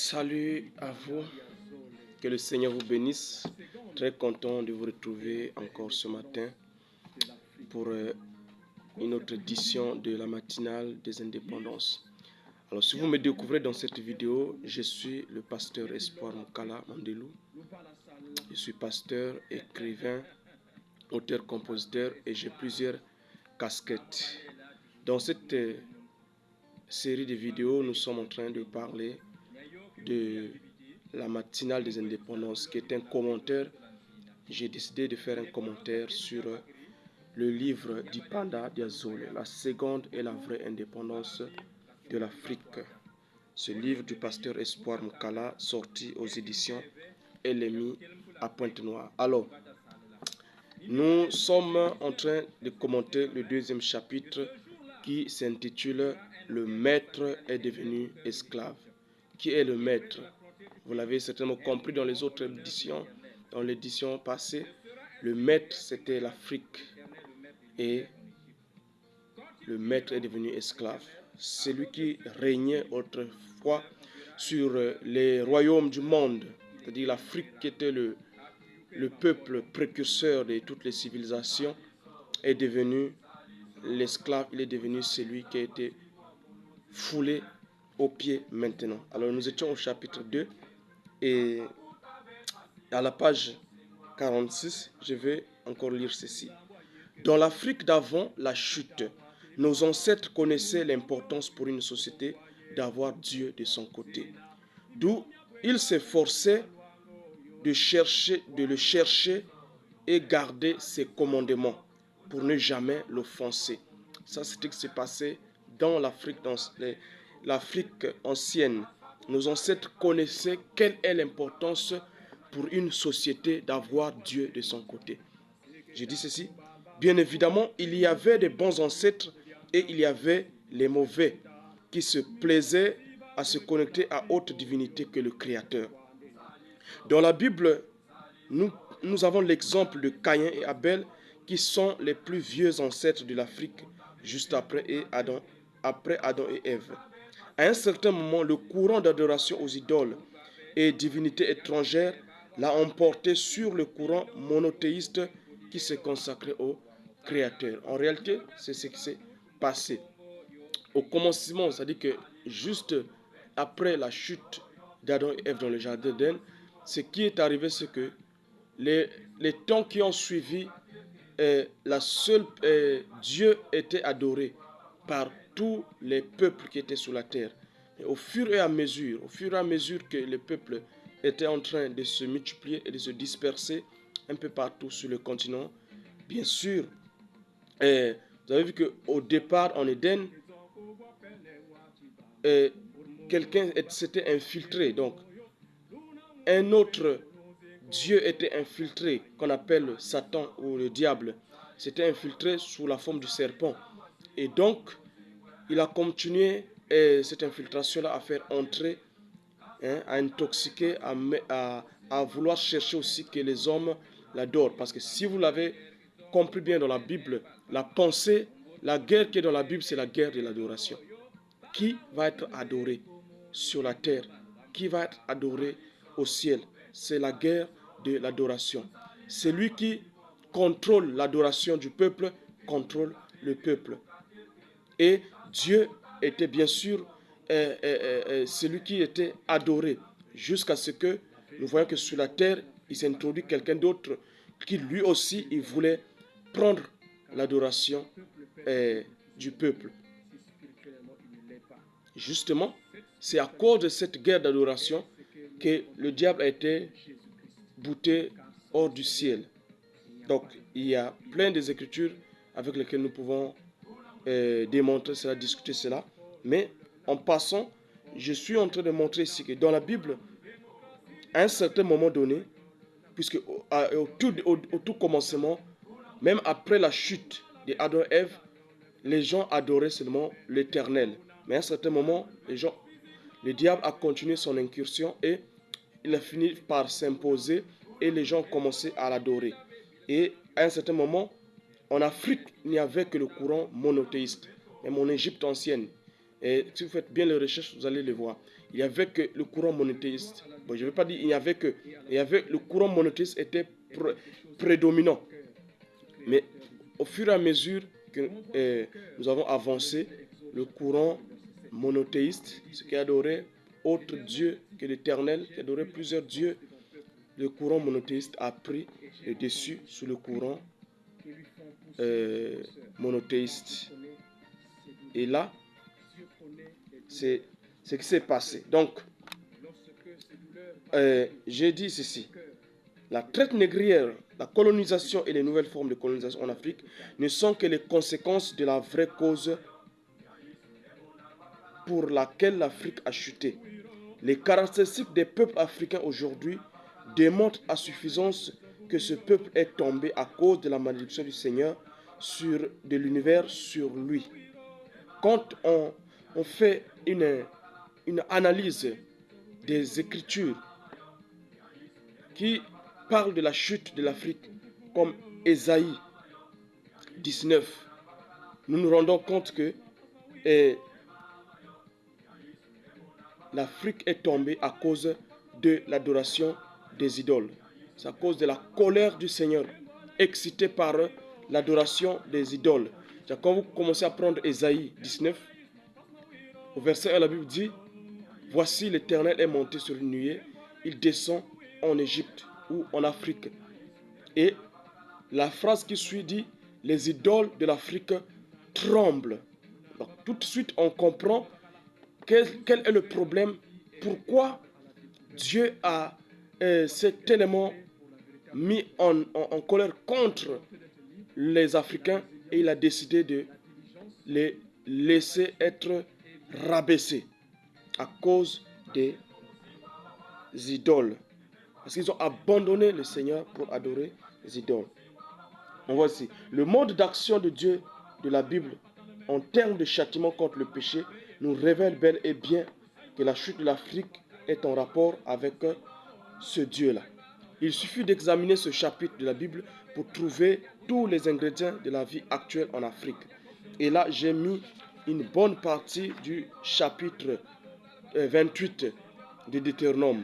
Salut à vous, que le Seigneur vous bénisse. Très content de vous retrouver encore ce matin pour une autre édition de la matinale des indépendances. Alors si vous me découvrez dans cette vidéo, je suis le pasteur Espoir Mukala Mandelou. Je suis pasteur, écrivain, auteur-compositeur et j'ai plusieurs casquettes. Dans cette série de vidéos, nous sommes en train de parler de la matinale des indépendances, qui est un commentaire. J'ai décidé de faire un commentaire sur le livre d'Ipanda Diazole, la seconde et la vraie indépendance de l'Afrique. Ce livre du pasteur Espoir Mukala, sorti aux éditions LMI à Pointe-Noire. Alors, nous sommes en train de commenter le deuxième chapitre qui s'intitule « Le maître est devenu esclave ». Qui est le maître? Vous l'avez certainement compris dans les autres éditions, dans l'édition passée. Le maître, c'était l'Afrique. Et le maître est devenu esclave. Celui qui régnait autrefois sur les royaumes du monde, c'est-à-dire l'Afrique qui était le peuple précurseur de toutes les civilisations, est devenu l'esclave. Il est devenu celui qui a été foulé aux pieds maintenant. Alors nous étions au chapitre 2 et à la page 46, je vais encore lire ceci. Dans l'Afrique d'avant la chute, nos ancêtres connaissaient l'importance pour une société d'avoir Dieu de son côté. D'où ils s'efforçaient de le chercher et garder ses commandements pour ne jamais l'offenser. Ça, c'est ce qui s'est passé dans l'Afrique ancienne. Nos ancêtres connaissaient quelle est l'importance pour une société d'avoir Dieu de son côté. Je dis ceci. Bien évidemment, il y avait des bons ancêtres et il y avait les mauvais qui se plaisaient à se connecter à autre divinité que le Créateur. Dans la Bible, nous avons l'exemple de Caïn et Abel qui sont les plus vieux ancêtres de l'Afrique juste après Adam et Ève. À un certain moment, le courant d'adoration aux idoles et divinités étrangères l'a emporté sur le courant monothéiste qui s'est consacré au Créateur. En réalité, c'est ce qui s'est passé. Au commencement, c'est-à-dire que juste après la chute d'Adam et Ève dans le jardin d'Éden, ce qui est arrivé, c'est que les temps qui ont suivi, Dieu était adoré par tous les peuples qui étaient sur la terre. Et au fur et à mesure que les peuples étaient en train de se multiplier et de se disperser un peu partout sur le continent, bien sûr, vous avez vu qu'au départ en Éden, quelqu'un s'était infiltré. Donc, un autre Dieu était infiltré, qu'on appelle Satan ou le diable. S'était infiltré sous la forme du serpent. Et donc, il a continué cette infiltration-là à faire entrer, à intoxiquer, à vouloir chercher aussi que les hommes l'adorent. Parce que si vous l'avez compris bien dans la Bible, la pensée, la guerre qui est dans la Bible, c'est la guerre de l'adoration. Qui va être adoré sur la terre? Qui va être adoré au ciel? C'est la guerre de l'adoration. Celui qui contrôle l'adoration du peuple contrôle le peuple. Et Dieu était bien sûr celui qui était adoré jusqu'à ce que nous voyons que sur la terre, il s'introduit quelqu'un d'autre qui lui aussi, il voulait prendre l'adoration du peuple. Justement, c'est à cause de cette guerre d'adoration que le diable a été bouté hors du ciel. Donc, il y a plein des écritures avec lesquelles nous pouvons démontrer cela, discuter cela. Mais en passant, je suis en train de montrer ici que dans la Bible, à un certain moment donné, puisque au tout commencement, même après la chute d'Adam et Ève, les gens adoraient seulement l'Éternel. Mais à un certain moment, le diable a continué son incursion et il a fini par s'imposer et les gens ont commencé à l'adorer. Et à un certain moment, en Afrique, il n'y avait que le courant monothéiste. Même en Égypte ancienne, Et si vous faites bien les recherches, vous allez le voir. Il n'y avait que le courant monothéiste. Bon, je ne veux pas dire il y avait que. Il y avait, le courant monothéiste était prédominant. Mais au fur et à mesure que nous avons avancé, le courant monothéiste, ce qui adorait autre Dieu que l'Éternel, qui adorait plusieurs dieux, le courant monothéiste a pris le dessus sur le courant monothéiste. Et là, c'est ce qui s'est passé. Donc, j'ai dit ceci. La traite négrière, la colonisation et les nouvelles formes de colonisation en Afrique ne sont que les conséquences de la vraie cause pour laquelle l'Afrique a chuté. Les caractéristiques des peuples africains aujourd'hui démontrent à suffisance que ce peuple est tombé à cause de la malédiction du Seigneur de l'univers sur lui. Quand on fait une analyse des Écritures qui parlent de la chute de l'Afrique, comme Ésaïe 19, nous nous rendons compte que l'Afrique est tombée à cause de l'adoration des idoles. C'est à cause de la colère du Seigneur, excité par l'adoration des idoles. Quand vous commencez à prendre Ésaïe 19, au verset 1, la Bible dit: voici l'Éternel est monté sur une nuée, il descend en Égypte ou en Afrique. Et la phrase qui suit dit: les idoles de l'Afrique tremblent. Donc, tout de suite, on comprend quel est le problème, pourquoi Dieu s'est tellement mis en colère contre les Africains et il a décidé de les laisser être rabaissés à cause des idoles. Parce qu'ils ont abandonné le Seigneur pour adorer les idoles. On voit ici le mode d'action de Dieu de la Bible en termes de châtiment contre le péché nous révèle bel et bien que la chute de l'Afrique est en rapport avec ce Dieu-là. Il suffit d'examiner ce chapitre de la Bible pour trouver tous les ingrédients de la vie actuelle en Afrique. Et là, j'ai mis une bonne partie du chapitre 28 de Deutéronome.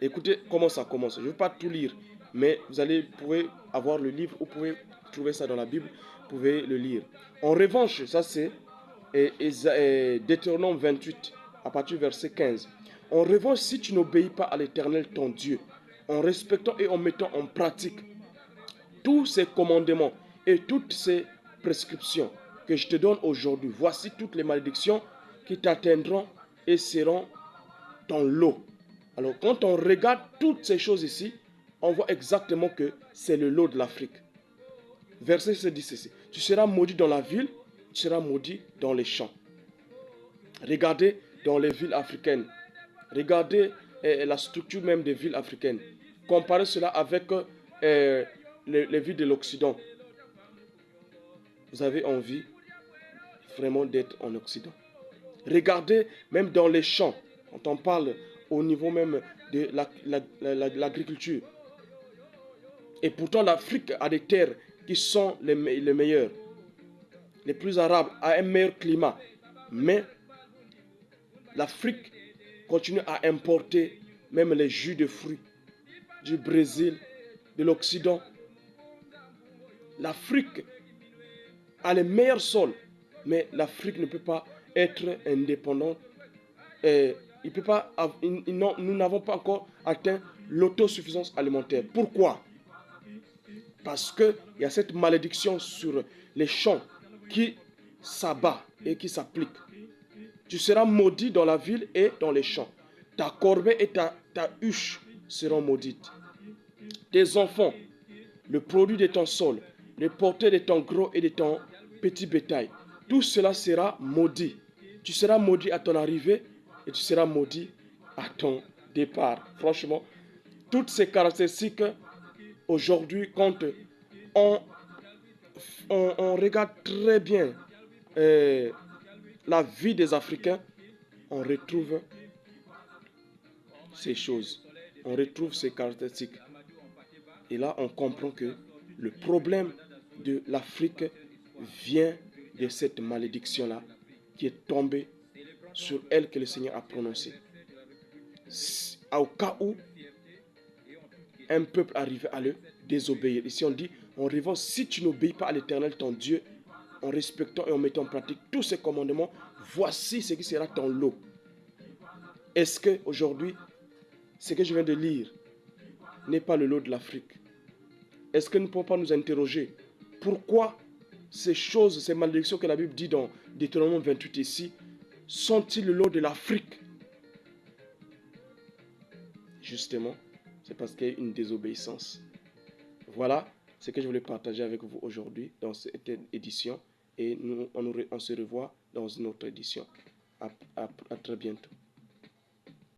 Écoutez comment ça commence. Je ne vais pas tout lire, mais vous pouvez avoir le livre, vous pouvez trouver ça dans la Bible, vous pouvez le lire. En revanche, ça c'est Deutéronome 28, à partir du verset 15. En revanche, si tu n'obéis pas à l'Éternel ton Dieu, en respectant et en mettant en pratique tous ces commandements et toutes ces prescriptions que je te donne aujourd'hui, voici toutes les malédictions qui t'atteindront et seront ton lot. Alors, quand on regarde toutes ces choses ici, on voit exactement que c'est le lot de l'Afrique. Verset 16 dit ceci: tu seras maudit dans la ville, tu seras maudit dans les champs. Regardez dans les villes africaines. Regardez la structure même des villes africaines. Comparez cela avec les villes de l'Occident. Vous avez envie vraiment d'être en Occident. Regardez même dans les champs. Quand on parle au niveau même de l'agriculture. Et pourtant, l'Afrique a des terres qui sont les meilleures, les plus arables, a un meilleur climat. Mais l'Afrique continue à importer même les jus de fruits du Brésil, de l'Occident. L'Afrique a les meilleurs sols, mais l'Afrique ne peut pas être indépendante. Nous n'avons pas encore atteint l'autosuffisance alimentaire. Pourquoi? Parce qu'il y a cette malédiction sur les champs qui s'abat et qui s'applique. Tu seras maudit dans la ville et dans les champs. Ta corbeille et ta huche seront maudites. Tes enfants, le produit de ton sol, le porteur de ton gros et de ton petit bétail, tout cela sera maudit. Tu seras maudit à ton arrivée et tu seras maudit à ton départ. Franchement, toutes ces caractéristiques, aujourd'hui, quand on regarde très bien la vie des Africains, on retrouve ces choses, on retrouve ces caractéristiques. Et là, on comprend que le problème de l'Afrique vient de cette malédiction-là qui est tombée sur elle que le Seigneur a prononcée. Au cas où un peuple arrivait à le désobéir. Ici on dit, en rêvant, si tu n'obéis pas à l'Éternel ton Dieu, en respectant et en mettant en pratique tous ses commandements, voici ce qui sera ton lot. Est-ce qu'aujourd'hui, ce que je viens de lire n'est pas le lot de l'Afrique? Est-ce que nous ne pouvons pas nous interroger pourquoi ces choses, ces malédictions que la Bible dit dans Deutéronome 28 ici, sont-ils le lot de l'Afrique? Justement, c'est parce qu'il y a une désobéissance. Voilà ce que je voulais partager avec vous aujourd'hui dans cette édition. Et on se revoit dans une autre édition. À très bientôt.